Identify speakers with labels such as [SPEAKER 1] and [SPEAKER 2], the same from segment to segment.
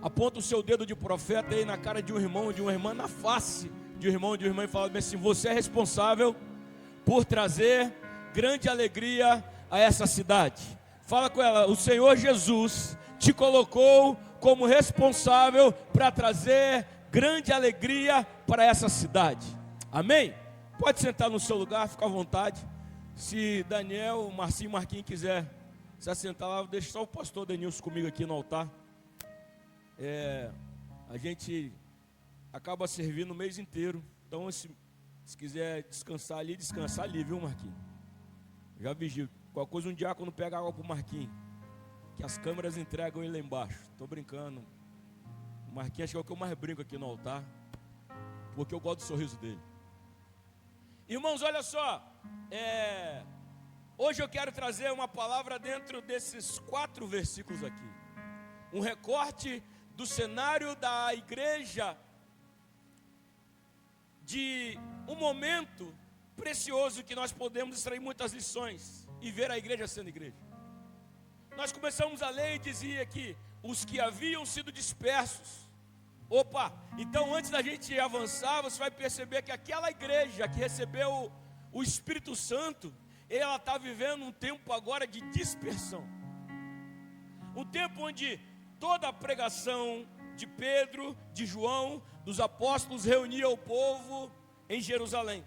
[SPEAKER 1] Aponta o seu dedo de profeta aí na cara de um irmão, de uma irmã, na face de um irmão, de uma irmã, e fala bem assim: você é responsável por trazer grande alegria a essa cidade. Fala com ela: o Senhor Jesus te colocou como responsável para trazer grande alegria para essa cidade. Amém? Pode sentar no seu lugar, fica à vontade. Se Daniel, Marcinho, Marquinhos quiser se assentar lá, deixa só o pastor Denilson comigo aqui no altar. A gente acaba servindo o mês inteiro. Então se quiser descansar ali, viu, Marquinhos? Já vigio. Qualquer coisa um diácono pega água pro Marquinhos, que as câmeras entregam ele lá embaixo. Estou brincando. O Marquinhos acho que é o que eu mais brinco aqui no altar, porque eu gosto do sorriso dele. Irmãos, olha só, hoje eu quero trazer uma palavra dentro desses 4 versículos aqui. Um recorte do cenário da igreja, de um momento precioso que nós podemos extrair muitas lições e ver a igreja sendo igreja. Nós começamos a ler e dizia que os que haviam sido dispersos. Opa, então antes da gente avançar, você vai perceber que aquela igreja que recebeu o Espírito Santo, ela está vivendo um tempo agora de dispersão. Um tempo onde toda a pregação de Pedro, de João, dos apóstolos reunia o povo em Jerusalém.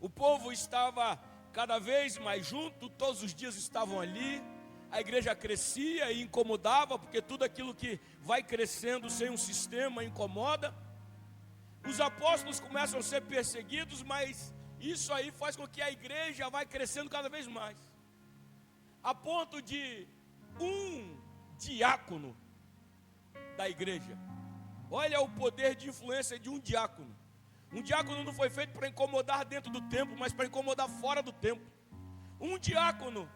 [SPEAKER 1] O povo estava cada vez mais junto, todos os dias estavam ali. A igreja crescia e incomodava, porque tudo aquilo que vai crescendo sem um sistema incomoda. Os apóstolos começam a ser perseguidos, mas isso aí faz com que a igreja vai crescendo cada vez mais, a ponto de um diácono da igreja, olha o poder de influência de um diácono. Um diácono não foi feito para incomodar dentro do templo, mas para incomodar fora do templo. Um diácono,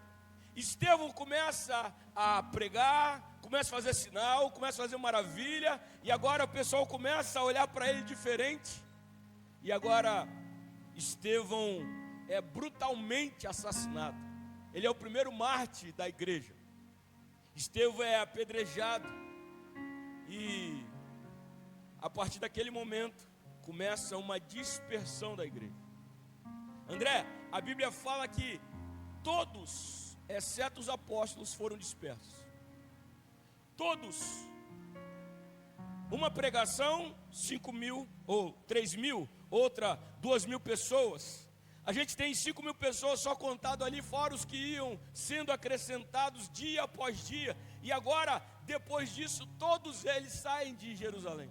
[SPEAKER 1] Estevão começa a pregar, começa a fazer sinal, começa a fazer maravilha, e agora o pessoal começa a olhar para ele diferente. E agora Estevão é brutalmente assassinado. Ele é o primeiro mártir da igreja. Estevão é apedrejado, e a partir daquele momento começa uma dispersão da igreja. André, a Bíblia fala que todos, exceto os apóstolos, foram dispersos. Todos. Uma pregação, 5.000 ou 3.000, outra 2.000 pessoas. A gente tem 5.000 pessoas só contado ali, fora os que iam sendo acrescentados dia após dia. E agora, depois disso, todos eles saem de Jerusalém.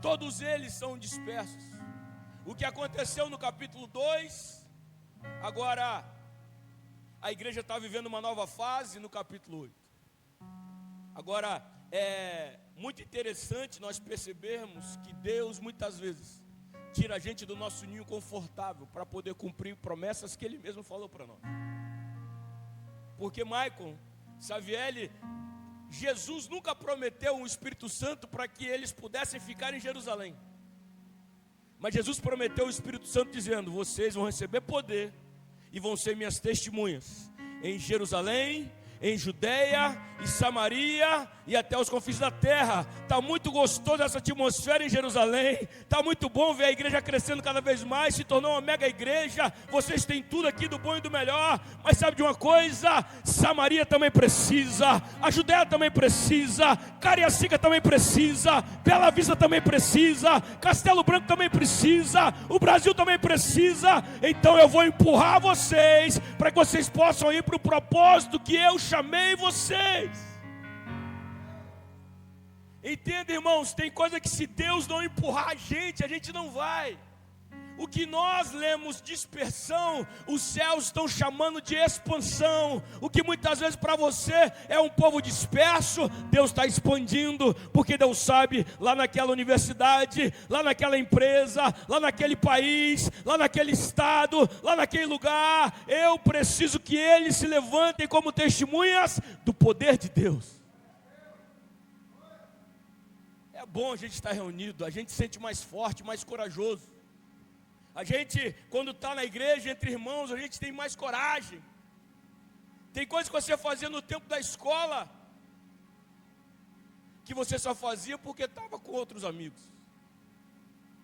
[SPEAKER 1] Todos eles são dispersos. O que aconteceu no capítulo 2, agora a igreja está vivendo uma nova fase no capítulo 8. Agora, é muito interessante nós percebermos que Deus muitas vezes tira a gente do nosso ninho confortável para poder cumprir promessas que Ele mesmo falou para nós. Porque Maicon, Savielli, Jesus nunca prometeu um Espírito Santo para que eles pudessem ficar em Jerusalém. Mas Jesus prometeu o Espírito Santo dizendo: vocês vão receber poder e vão ser minhas testemunhas em Jerusalém, em Judeia e Samaria e até os confins da terra. Está muito gostoso essa atmosfera em Jerusalém. Está muito bom ver a igreja crescendo cada vez mais. Se tornou uma mega igreja. Vocês têm tudo aqui do bom e do melhor. Mas sabe de uma coisa? Samaria também precisa, a Judeia também precisa, Cariacica também precisa, Bela Vista também precisa, Castelo Branco também precisa, o Brasil também precisa. Então eu vou empurrar vocês para que vocês possam ir para o propósito que eu chamei vocês. Entenda, irmãos, tem coisa que se Deus não empurrar a gente não vai. O que nós lemos dispersão, os céus estão chamando de expansão. O que muitas vezes para você é um povo disperso, Deus está expandindo, porque Deus sabe, lá naquela universidade, lá naquela empresa, lá naquele país, lá naquele estado, lá naquele lugar, eu preciso que eles se levantem como testemunhas do poder de Deus. É bom a gente estar reunido, a gente se sente mais forte, mais corajoso. A gente, quando está na igreja, entre irmãos, a gente tem mais coragem. Tem coisas que você fazia no tempo da escola, que você só fazia porque estava com outros amigos.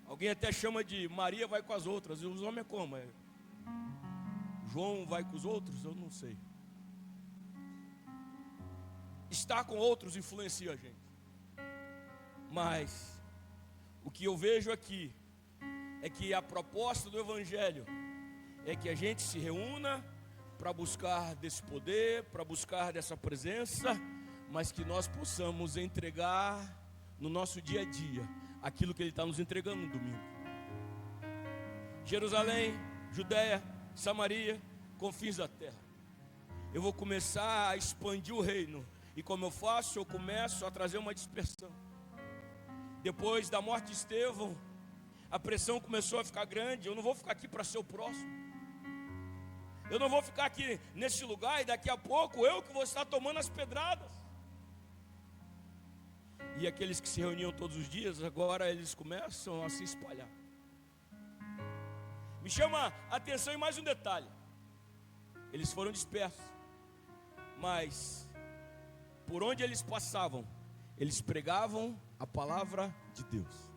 [SPEAKER 1] Alguém até chama de Maria vai com as outras. E os homens é como? João vai com os outros? Eu não sei. Estar com outros influencia a gente. Mas o que eu vejo aqui é que a proposta do Evangelho é que a gente se reúna para buscar desse poder, para buscar dessa presença, mas que nós possamos entregar no nosso dia a dia aquilo que Ele está nos entregando no domingo. Jerusalém, Judéia, Samaria, confins da terra. Eu vou começar a expandir o reino. E como eu faço? Eu começo a trazer uma dispersão. Depois da morte de Estevão, a pressão começou a ficar grande. Eu não vou ficar aqui para ser o próximo. Eu não vou ficar aqui nesse lugar e daqui a pouco eu que vou estar tomando as pedradas. E aqueles que se reuniam todos os dias, agora eles começam a se espalhar. Me chama a atenção em mais um detalhe. Eles foram dispersos, mas por onde eles passavam, eles pregavam a palavra de Deus.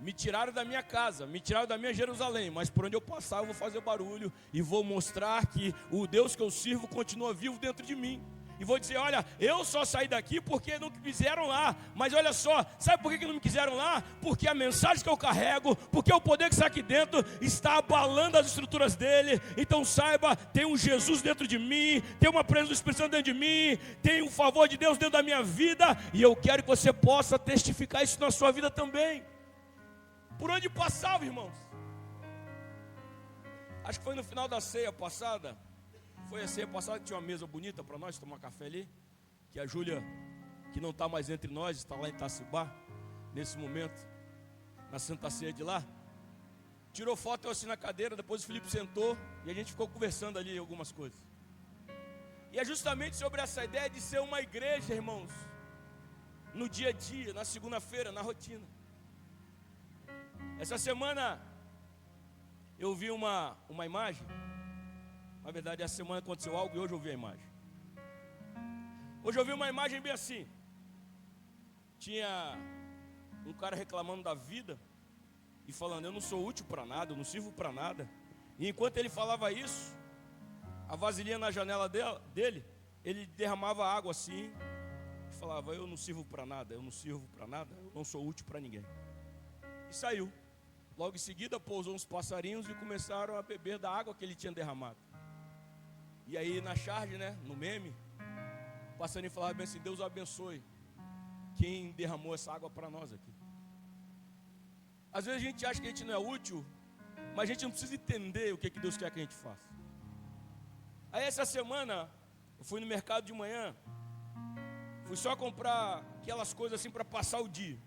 [SPEAKER 1] Me tiraram da minha casa, me tiraram da minha Jerusalém, mas por onde eu passar eu vou fazer barulho e vou mostrar que o Deus que eu sirvo continua vivo dentro de mim. E vou dizer, olha, eu só saí daqui porque não me quiseram lá. Mas olha só, sabe por que não me quiseram lá? Porque a mensagem que eu carrego, porque o poder que está aqui dentro está abalando as estruturas dele. Então saiba, tem um Jesus dentro de mim, tem uma presença do Espírito Santo dentro de mim, tem um favor de Deus dentro da minha vida. E eu quero que você possa testificar isso na sua vida também. Por onde passava, irmãos? Acho que foi no final da ceia passada. Foi a ceia passada que tinha uma mesa bonita para nós tomar café ali. Que a Júlia, que não está mais entre nós, está lá em Itacibá, nesse momento, na Santa Ceia de lá. Tirou foto, eu assim na cadeira, depois o Felipe sentou e a gente ficou conversando ali algumas coisas. E é justamente sobre essa ideia de ser uma igreja, irmãos, no dia a dia, na segunda-feira, na rotina. Essa semana eu vi uma imagem. Na verdade, essa semana aconteceu algo e hoje eu vi a imagem. Hoje eu vi uma imagem bem assim. Tinha um cara reclamando da vida e falando, eu não sou útil para nada, eu não sirvo para nada. E enquanto ele falava isso, a vasilhinha na janela dele, ele derramava água assim e falava, eu não sirvo para nada, eu não sirvo para nada, eu não sou útil para ninguém. E saiu. Logo em seguida pousou uns passarinhos e começaram a beber da água que ele tinha derramado. E aí na charge, né, no meme, o passarinho falava bem assim, Deus abençoe quem derramou essa água para nós aqui. Às vezes a gente acha que a gente não é útil, mas a gente não precisa entender o que Deus quer que a gente faça. Aí essa semana, eu fui no mercado de manhã, fui só comprar aquelas coisas assim para passar o dia.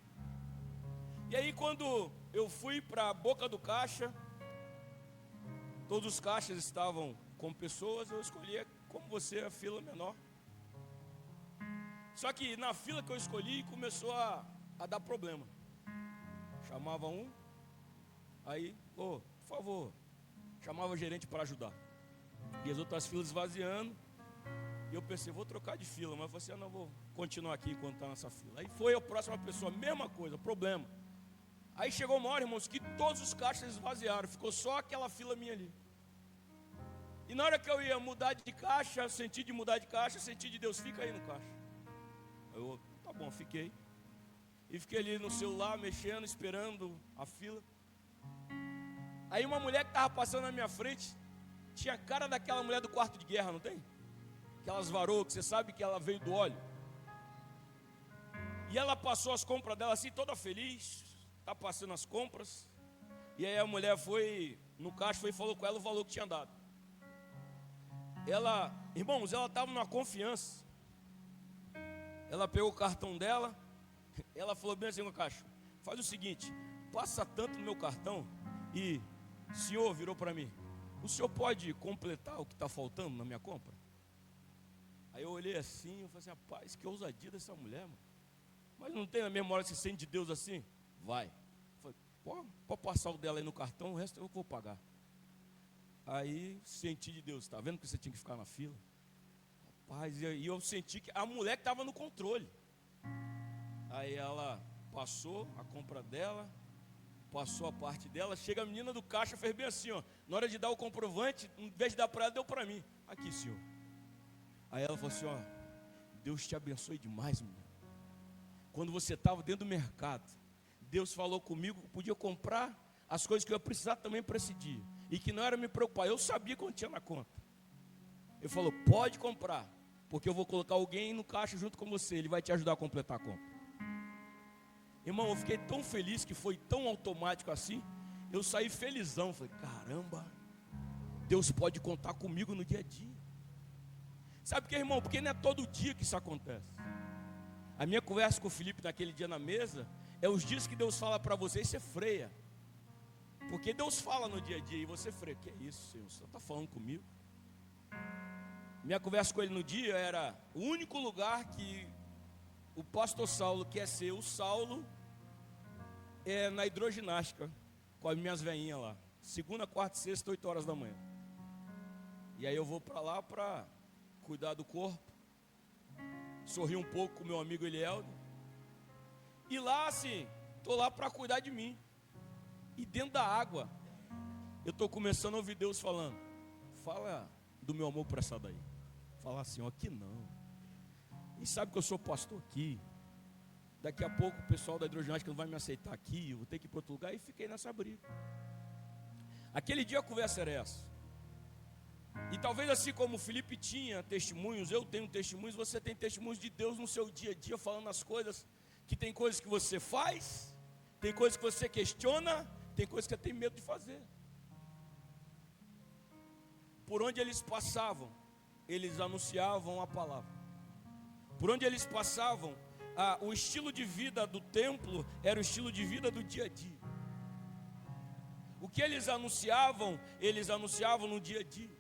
[SPEAKER 1] E aí quando eu fui para a boca do caixa, todos os caixas estavam com pessoas, eu escolhi como você, a fila menor. Só que na fila que eu escolhi começou a dar problema. Chamava um, aí, por favor, chamava o gerente para ajudar. E as outras filas esvaziando. E eu pensei, vou trocar de fila, mas você não vou continuar aqui enquanto está nessa fila. Aí foi a próxima pessoa, mesma coisa, problema. Aí chegou uma hora, irmãos, que todos os caixas esvaziaram, ficou só aquela fila minha ali. E na hora que eu ia mudar de caixa, senti de mudar de caixa, senti de Deus, fica aí no caixa. Eu, tá bom, fiquei. E fiquei ali no celular, mexendo, esperando a fila. Aí uma mulher que estava passando na minha frente, tinha a cara daquela mulher do quarto de guerra, não tem? Aquelas varoas que você sabe que ela veio do óleo. E ela passou as compras dela assim, toda feliz, tá passando as compras. E aí a mulher foi no caixa e falou com ela o valor que tinha dado. Ela, irmãos, ela estava numa confiança. Ela pegou o cartão dela, ela falou bem assim com a caixa, faz o seguinte, passa tanto no meu cartão e o senhor virou para mim, o senhor pode completar o que está faltando na minha compra? Aí eu olhei assim, eu falei assim, rapaz, que ousadia dessa mulher, mano. Mas não tem a mesma hora que você sente de Deus assim? Vai. Eu falei, pode passar o dela aí no cartão, o resto eu vou pagar. Aí senti de Deus, está vendo que você tinha que ficar na fila? Rapaz, e eu senti que a mulher que estava no controle. Aí ela passou a compra dela, passou a parte dela. Chega a menina do caixa, fez bem assim, ó. Na hora de dar o comprovante, em vez de dar para ela, deu para mim. Aqui, senhor. Aí ela falou assim, ó, Deus te abençoe demais, menina. Quando você estava dentro do mercado, Deus falou comigo que podia comprar as coisas que eu ia precisar também para esse dia. E que não era me preocupar, eu sabia quanto tinha na conta. Ele falou, pode comprar, porque eu vou colocar alguém no caixa junto com você, ele vai te ajudar a completar a compra. Irmão, eu fiquei tão feliz que foi tão automático assim. Eu saí felizão, falei, caramba, Deus pode contar comigo no dia a dia. Sabe por quê, irmão? Porque não é todo dia que isso acontece. A minha conversa com o Felipe naquele dia na mesa é os dias que Deus fala para você e você freia. Porque Deus fala no dia a dia e você freia. Que é isso, Senhor? Você está falando comigo? Minha conversa com ele no dia era o único lugar que o pastor Saulo quer ser o Saulo é na hidroginástica com as minhas veinhas lá. Segunda, quarta e sexta, 8 horas da manhã. E aí eu vou para lá para cuidar do corpo, sorrir um pouco com o meu amigo Elieldo. E lá assim, estou lá para cuidar de mim. E dentro da água, eu estou começando a ouvir Deus falando, fala do meu amor por essa daí. Fala assim, ó, aqui não. E sabe que eu sou pastor aqui. Daqui a pouco o pessoal da hidroginástica não vai me aceitar aqui, eu vou ter que ir para outro lugar. E fiquei nessa briga. Aquele dia a conversa era essa. E talvez assim como o Felipe tinha testemunhos, eu tenho testemunhos, você tem testemunhos de Deus no seu dia a dia, falando as coisas, que tem coisas que você faz, tem coisas que você questiona, tem coisas que você tem medo de fazer. Por onde eles passavam, eles anunciavam a palavra. Por onde eles passavam, o estilo de vida do templo era o estilo de vida do dia a dia. O que eles anunciavam no dia a dia.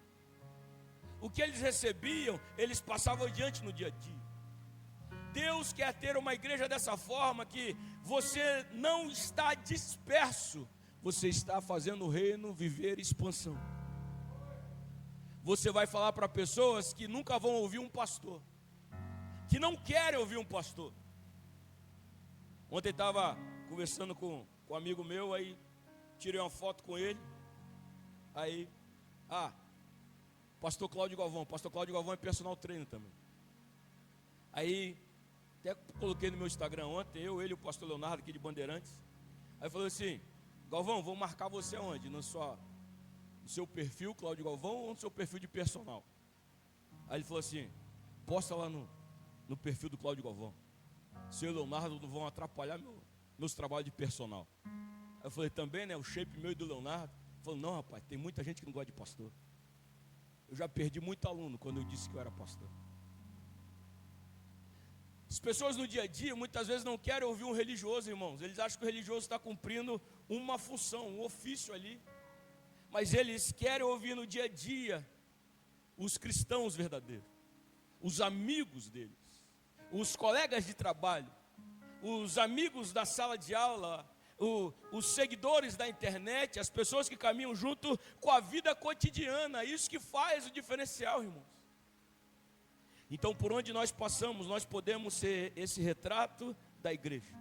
[SPEAKER 1] O que eles recebiam, eles passavam adiante no dia a dia. Deus quer ter uma igreja dessa forma, que você não está disperso, você está fazendo o reino viver expansão. Você vai falar para pessoas que nunca vão ouvir um pastor, que não querem ouvir um pastor. Ontem estava conversando com um amigo meu, aí tirei uma foto com ele, aí, pastor Cláudio Galvão é personal trainer também. Aí, até coloquei no meu Instagram ontem, ele e o pastor Leonardo aqui de Bandeirantes. Aí falou assim, Galvão, vou marcar você aonde? No seu perfil, Cláudio Galvão, ou no seu perfil de personal? Aí ele falou assim, posta lá no perfil do Cláudio Galvão. Seu Leonardo não vão atrapalhar meus trabalhos de personal. Aí eu falei, também, né, o shape meu e do Leonardo. Ele falou, não, rapaz, tem muita gente que não gosta de pastor. Eu já perdi muito aluno quando eu disse que eu era pastor. As pessoas no dia a dia muitas vezes não querem ouvir um religioso, irmãos. Eles acham que o religioso está cumprindo uma função, um ofício ali. Mas eles querem ouvir no dia a dia os cristãos verdadeiros, os amigos deles, os colegas de trabalho, os amigos da sala de aula, os seguidores da internet, as pessoas que caminham junto com a vida cotidiana. Isso que faz o diferencial, irmãos. Então, por onde nós passamos, nós podemos ser esse retrato da igreja.